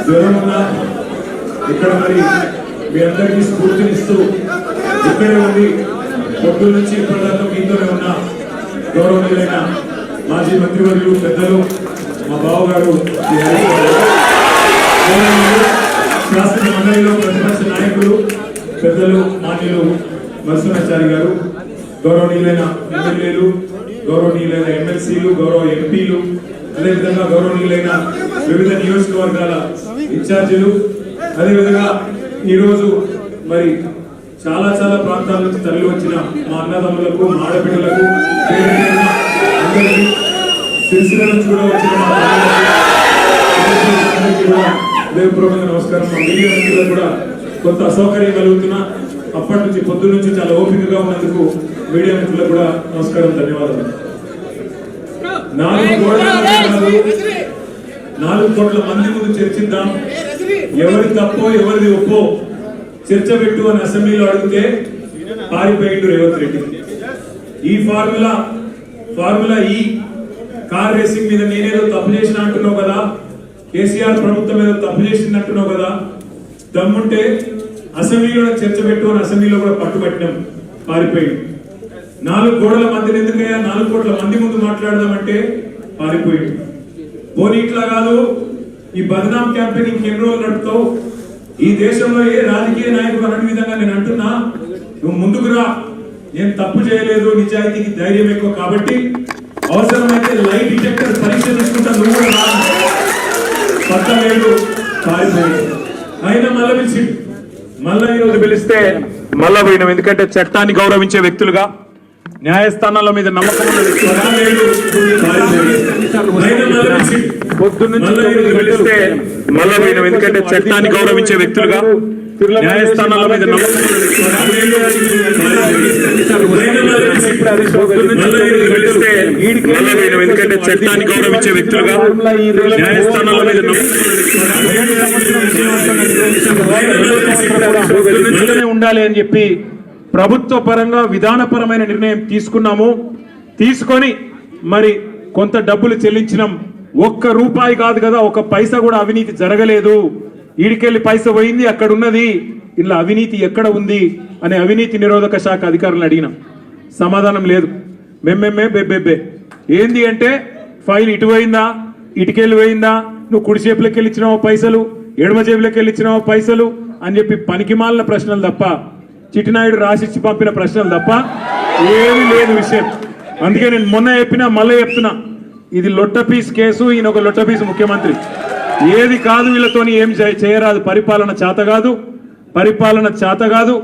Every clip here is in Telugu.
జ్వరం ఉన్నా ఇక్కడ మరి మీ అందరికీ స్ఫూర్తినిస్తూ ఇక్కడే ఉండి పొద్దు నుంచి ఇప్పటిదాకా మీతోనే ఉన్న గౌరవనీయులైన మాజీ మంత్రివర్యులు పెద్దలు మా బావగారు శాసన మండలిలో ప్రతిపక్ష నాయకులు పెద్దలు మాన్యులు నరసింహాచారి గారు, గౌరవనీయులైన ఎమ్మెల్యేలు, గౌరవనీయులైన ఎమ్మెల్సీలు, గౌరవ ఎంపీలు, అదేవిధంగా గౌరవనీయులైన వివిధ నియోజకవర్గాల ఇన్ఛార్జీలు, అదేవిధంగా ఈరోజు మరి చాలా చాలా ప్రాంతాల నుంచి తరలి వచ్చిన మా అన్నదమ్ములకు, మా ఆడపిల్లలకు, అందరికీ సిరిసిల్ల నుంచి కూడా వచ్చిన మా అందరికీ కూడా హృదయపూర్వకంగా నమస్కారం. మా మీడియా మిత్రులకు కూడా కొంత అసౌకర్యం కలుగుతున్నా అప్పటి నుంచి పొద్దు నుంచి చాలా ఓపికగా ఉన్నందుకు మీడియా మిత్రులకు కూడా నమస్కారం, ధన్యవాదాలు. 4 కోట్ల మంది ముందు చర్చిద్దాం, ఎవరి తప్పో ఎవరిది ఒప్పో చర్చ పెట్టు అని అసెంబ్లీలో అడిగితే పారిపోయిండు రేవంత్ రెడ్డి. ఈ ఫార్ములా ఈ కార్ రేసింగ్ మీద నేనేదో తప్పు చేసిన అంటున్నావు కదా, కేసీఆర్ ప్రభుత్వం ఏదో తప్పు చేసింది అంటున్నావు కదా, దమ్ముంటే అసెంబ్లీలో చర్చ పెట్టు అని అసెంబ్లీలో కూడా పట్టుబట్టినాం, పారిపోయింది. 4 కోట్ల మందిని ఎందుకయ్యా 4 కోట్ల మంది ముందు మాట్లాడదామంటే పారిపోయింది. పోనీ ఇట్లా కాదు, ఈ బదనాం క్యాంపెయిన్ ఇంకెన్ని రోజులు నడుపుతావు, ఈ దేశంలో ఏ రాజకీయ నాయకుడు అన్న విధంగా నేను అంటున్నా, నువ్వు ముందుకు రా, నేను తప్పు చేయలేదు, నిజాయితీకి ధైర్యం ఎక్కువ కాబట్టి అవసరమైతే లైట్ డిటెక్టర్ పరీక్ష తీసుకుంటా, నువ్వు కూడా రా. పట్టలేదు, పారిపోయాడు. అయినా మళ్ళీ పిలిచి మళ్ళా ఈరోజు పిలిస్తే మళ్ళా పోయినాం. ఎందుకంటే చట్టాన్ని గౌరవించే వ్యక్తులుగా, న్యాయస్థానాల మీద నమ్మకం ఉన్న వ్యక్తులుగా పిలిస్తే మళ్ళా పోయినాం. ఎందుకంటే చట్టాన్ని గౌరవించే వ్యక్తులుగా, న్యాయస్థానాల మీద నమ్మకం ఉన్న వ్యక్తులుగా ఎందుకంటే చట్టాన్ని గౌరవించే వ్యక్తులుగా, న్యాయస్థానాల మీద ఉండాలి అని చెప్పి ప్రభుత్వ పరంగా విధానపరమైన నిర్ణయం తీసుకున్నాము. తీసుకొని మరి కొంత డబ్బులు చెల్లించినాం. 1 రూపాయి కాదు కదా, 1 పైసా కూడా అవినీతి జరగలేదు. ఈడికెళ్ళి పైసా పోయింది, అక్కడ ఉన్నది, ఇలా అవినీతి ఎక్కడ ఉంది అనే అవినీతి నిరోధక శాఖ అధికారులను అడిగినాం. సమాధానం లేదు. మెమ్మెమ్మే బెబ్బెబ్బే. ఏంది అంటే ఫైల్ ఇటు పోయిందా, ఇటుకెళ్ళి పోయిందా, నువ్వు కుడి చేపులకి వెళ్ళి ఇచ్చినావు పైసలు, ఎడమ జేబులకి వెళ్ళి ఇచ్చినావు పైసలు అని చెప్పి పనికిమాలిన ప్రశ్నలు తప్ప, చిట్టినాయుడు రాసిచ్చి పంపిన ప్రశ్నలు తప్ప ఏమీ లేదు విషయం. అందుకే నేను మొన్న చెప్పినా మళ్ళీ చెప్తున్నా, ఇది లొట్టపీస్ కేసు, ఈయన ఒక లొట్టపీస్ ముఖ్యమంత్రి. ఏది కాదు, వీళ్ళతోని ఏం చేయరాదు. పరిపాలన చేత కాదు,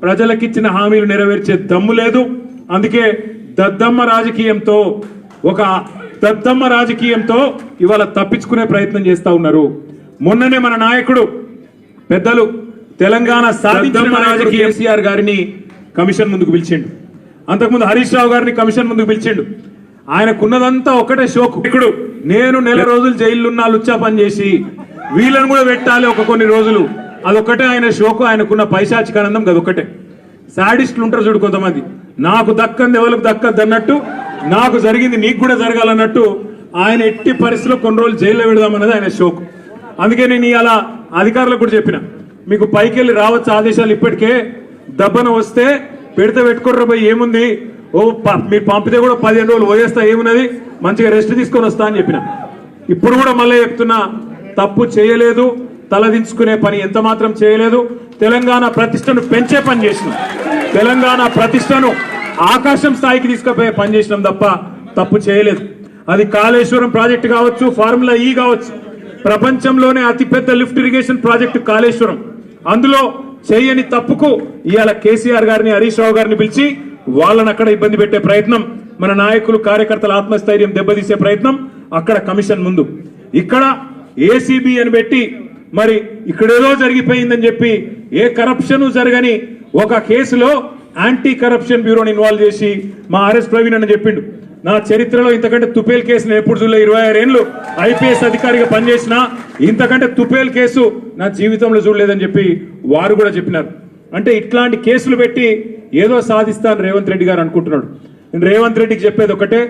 ప్రజలకిచ్చిన హామీలు నెరవేర్చే దమ్ము లేదు. అందుకే దద్దమ్మ రాజకీయంతో ఇవాళ తప్పించుకునే ప్రయత్నం చేస్తా ఉన్నారు. మొన్ననే మన నాయకుడు పెద్దలు తెలంగాణ సాధించిన రాజకీయ కేసీఆర్ గారిని కమిషన్ ముందుకు పిలిచిండు. అంతకుముందు హరీష్ రావు గారిని కమిషన్ ముందుకు పిలిచిండు. ఆయనకున్నదంతా ఒకటే షోకు. ఇప్పుడు నేను నెల రోజులు జైలున్నా లుచ్చా పని చేసి వీళ్ళని కూడా పెట్టాలి కొన్ని రోజులు, అదొక్కటే ఆయన షోకు. ఆయనకున్న పైశాచికానందం అదొక్కటే. సాడిస్టులు ఉంటారు చూడు కొంతమంది, నాకు దక్కంది ఎవరికి దక్కద్దు అన్నట్టు, నాకు జరిగింది నీకు కూడా జరగాలన్నట్టు ఆయన ఎట్టి పరిస్థితిలో కొన్ని రోజులు జైల్లో పెడదామన్నది ఆయన షోకు. అందుకే నేను ఇలా అధికారులకు కూడా చెప్పిన, మీకు పైకి వెళ్ళి రావచ్చు ఆదేశాలు, ఇప్పటికే దబ్బన వస్తే పెడితే పెట్టుకోర్ర పోయి ఏముంది, మీరు పంపితే కూడా 15 రోజులు పోయేస్తా, ఏమున్నది, మంచిగా రెస్ట్ తీసుకొని వస్తా అని చెప్పిన. ఇప్పుడు కూడా మళ్ళీ చెప్తున్నా, తప్పు చేయలేదు, తలదించుకునే పని ఎంత మాత్రం చేయలేదు. తెలంగాణ ప్రతిష్టను పెంచే పని చేసినాం, తెలంగాణ ప్రతిష్టను ఆకాశం స్థాయికి తీసుకుపోయే పని చేసినాం తప్ప తప్పు చేయలేదు. అది కాళేశ్వరం ప్రాజెక్టు కావచ్చు, ఫార్ములా ఈ కావచ్చు, ప్రపంచంలోనే అతిపెద్ద లిఫ్ట్ ఇరిగేషన్ ప్రాజెక్టు కాళేశ్వరం. అందులో చేయని తప్పుకు ఇవాళ కేసీఆర్ గారిని, హరీష్ రావు గారిని పిలిచి వాళ్ళని అక్కడ ఇబ్బంది పెట్టే ప్రయత్నం, మన నాయకులు కార్యకర్తల ఆత్మస్థైర్యం దెబ్బతీసే ప్రయత్నం అక్కడ కమిషన్ ముందు. ఇక్కడ ఏసీబీ అని పెట్టి మరి ఇక్కడేదో జరిగిపోయిందని చెప్పి ఏ కరప్షన్ జరగని ఒక కేసులో యాంటీ కరప్షన్ బ్యూరోని ఇన్వాల్వ్ చేసి మా ఆర్ఎస్ ప్రవీణ్ అని చెప్పిండు, నా చరిత్రలో ఇంతకంటే తుపేల్ కేసును ఎప్పుడు చూడలే, 26 ఏళ్ళు ఐపీఎస్ అధికారిగా పనిచేసిన ఇంతకంటే తుపేల్ కేసు నా జీవితంలో చూడలేదని చెప్పి వారు కూడా చెప్పినారు. అంటే ఇట్లాంటి కేసులు పెట్టి ఏదో సాధిస్తాను రేవంత్ రెడ్డి గారు అనుకుంటున్నాడు. నేను రేవంత్ రెడ్డికి చెప్పేది ఒకటే,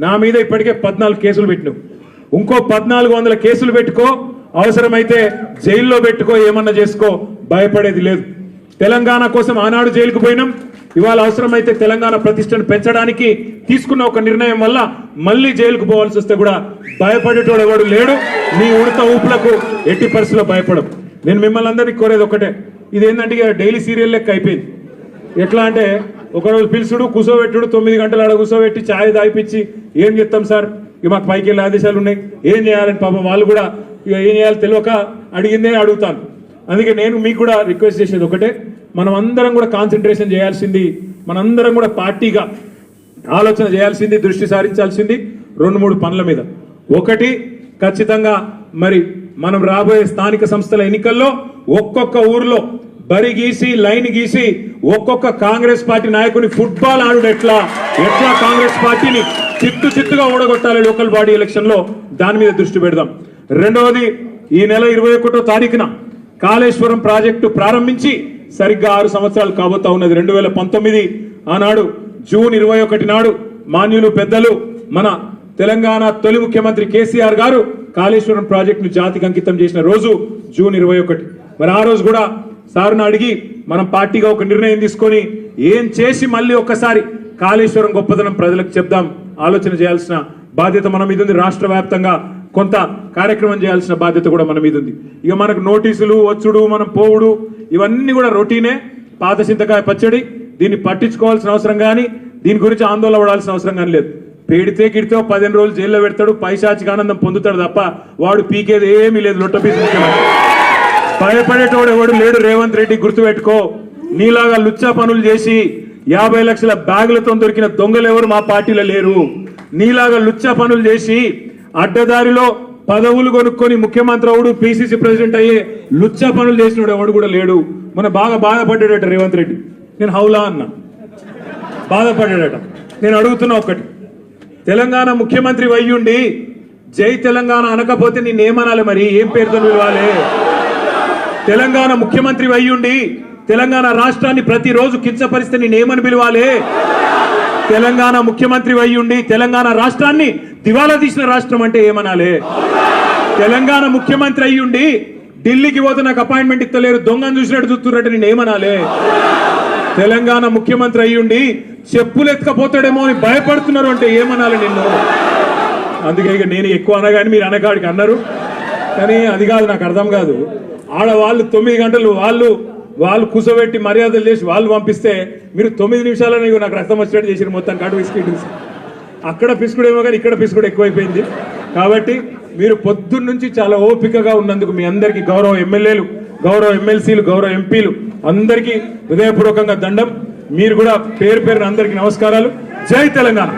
నా మీద ఇప్పటికే 14 కేసులు పెట్టినావు, ఇంకో 1400 కేసులు పెట్టుకో, అవసరమైతే జైల్లో పెట్టుకో ఏమన్నా చేసుకో, భయపడేది లేదు. తెలంగాణ కోసం ఆనాడు జైలుకు పోయినాం. ఇవాళ అవసరమైతే తెలంగాణ ప్రతిష్టను పెంచడానికి తీసుకున్న ఒక నిర్ణయం వల్ల మళ్ళీ జైలుకు పోవాల్సి వస్తే కూడా భయపడేటోడు ఎవడు లేడు. నీ ఉడత ఊపులకు ఎట్టి పరిస్థితుల్లో భయపడం. నేను మిమ్మల్ని అందరినీ కోరేది ఒకటే, ఇదేంటంటే డైలీ సీరియల్ లెక్క అయిపోయింది. ఎట్లా అంటే ఒకరోజు పిలుచుడు, కూసోబెట్టుడు, 9 గంటలు ఆడ కూసోబెట్టి ఛాయ్ తాగిపించి ఏం చెప్తాం సార్, ఇక మాకు పైకి వెళ్ళే ఆదేశాలు ఉన్నాయి, ఏం చేయాలని పాపం వాళ్ళు కూడా ఇక ఏం చేయాలో తెలియక అడిగిందే అడుగుతాను. అందుకే నేను మీకు కూడా రిక్వెస్ట్ చేసేది ఒకటే, మనం అందరం కూడా కాన్సన్ట్రేషన్ చేయాల్సింది, మనందరం కూడా పార్టీగా ఆలోచన చేయాల్సింది, దృష్టి సారించాల్సింది 2-3 పనుల మీద. ఒకటి, ఖచ్చితంగా మరి మనం రాబోయే స్థానిక సంస్థల ఎన్నికల్లో ఒక్కొక్క ఊర్లో బరి గీసి లైన్ గీసి ఒక్కొక్క కాంగ్రెస్ పార్టీ నాయకుని ఫుట్బాల్ ఆడుడు ఎట్లా కాంగ్రెస్ పార్టీని చిత్తుగా ఓడగొట్టాలి లోకల్ బాడీ ఎలక్షన్ లో, దాని మీద దృష్టి పెడదాం. రెండవది, ఈ నెల 21వ తారీఖున కాళేశ్వరం ప్రాజెక్టు ప్రారంభించి సరిగ్గా 6 సంవత్సరాలు కాబోతా ఉన్నది. 2019 ఆనాడు జూన్ 21 నాడు మాన్యులు పెద్దలు మన తెలంగాణ తొలి ముఖ్యమంత్రి కేసీఆర్ గారు కాళేశ్వరం ప్రాజెక్టును జాతికి అంకితం చేసిన రోజు జూన్ 21. మరి ఆ రోజు కూడా సార్ను అడిగి మనం పార్టీగా ఒక నిర్ణయం తీసుకొని ఏం చేసి మళ్ళీ ఒక్కసారి కాళేశ్వరం గొప్పదనం ప్రజలకు చెప్దాం, ఆలోచన చేయాల్సిన బాధ్యత మన మీద ఉంది. రాష్ట్ర వ్యాప్తంగా కొంత కార్యక్రమం చేయాల్సిన బాధ్యత కూడా మన మీద ఉంది. ఇక మనకు నోటీసులు వచ్చుడు, మనం పోవుడు, ఇవన్నీ కూడా రొటీనే. పాత చింతకాయ పచ్చడి, దీన్ని పట్టించుకోవాల్సిన అవసరం కానీ దీని గురించి ఆందోళన పడాల్సిన అవసరం కానీ లేదు. పెడితే కిడితే 15 రోజులు జైల్లో పెడతాడు, పైశాచిక ఆనందం పొందుతాడు తప్ప వాడు పీకేది ఏమీ లేదు. లొట్టపీసు ముఖ్యమంత్రి, భయపడేటోడు ఎవడు లేడు. రేవంత్ రెడ్డి గుర్తుపెట్టుకో, నీలాగా లుచ్చా పనులు చేసి 50 లక్షల బ్యాగులతో దొరికిన దొంగలు ఎవరు మా పార్టీలో లేరు. నీలాగా లుచ్చా పనులు చేసి అడ్డదారిలో పదవులు కొనుక్కొని ముఖ్యమంత్రి అవుడు, పిసిసి ప్రెసిడెంట్ అయ్యే లుచ్చా పనులు చేసినోడు ఎవడు కూడా లేడు. మన బాగా బాధపడ్డాడట రేవంత్ రెడ్డి. నేను హౌలా అన్నా, బాధపడ్డాడట. నేను అడుగుతున్నా ఒక్కటి, తెలంగాణ ముఖ్యమంత్రి అయ్యుండి జై తెలంగాణ అనకపోతే నేనేమనాలి? మరి ఏం పేరుతో పిలవాలి? తెలంగాణ ముఖ్యమంత్రి అయ్యుండి తెలంగాణ రాష్ట్రాన్ని ప్రతిరోజు కించపరిస్తే నేనేమని పిలవాలి? తెలంగాణ ముఖ్యమంత్రి అయ్యుండి తెలంగాణ రాష్ట్రాన్ని దివాలా తీసిన రాష్ట్రం అంటే ఏమనాలి? తెలంగాణ ముఖ్యమంత్రి అయ్యుండి ఢిల్లీకి పోతే నాకు అపాయింట్మెంట్ ఇస్తలేరు, దొంగను చూసినట్టు చూస్తున్నట్టు నేనేమనాలి? తెలంగాణ ముఖ్యమంత్రి అయ్యుండి చెప్పులు ఎత్తుకపోతాడేమో అని భయపడుతున్నారు అంటే ఏమనాలి నిన్ను? అందుకే ఇక నేను ఎక్కువ అనగాని మీరు అనగాడికి అన్నారు, కానీ అది కాదు, నాకు అర్థం కాదు. ఆడవాళ్ళు 9 గంటలు వాళ్ళు కూసోబెట్టి మర్యాదలు చేసి వాళ్ళు పంపిస్తే మీరు 9 నిమిషాలని నాకు రక్తం వచ్చినట్టు చేసారు మొత్తం కాటు బిస్కెట్. అక్కడ పిసుకుడేమో కానీ ఇక్కడ పిసుకుడు ఎక్కువైపోయింది. కాబట్టి మీరు పొద్దున్న నుంచి చాలా ఓపికగా ఉన్నందుకు మీ అందరికీ గౌరవ ఎమ్మెల్యేలు, గౌరవ ఎమ్మెల్సీలు, గౌరవ ఎంపీలు అందరికీ హృదయపూర్వకంగా దండం. మీరు కూడా పేరు పేరున అందరికీ నమస్కారాలు. జై తెలంగాణ.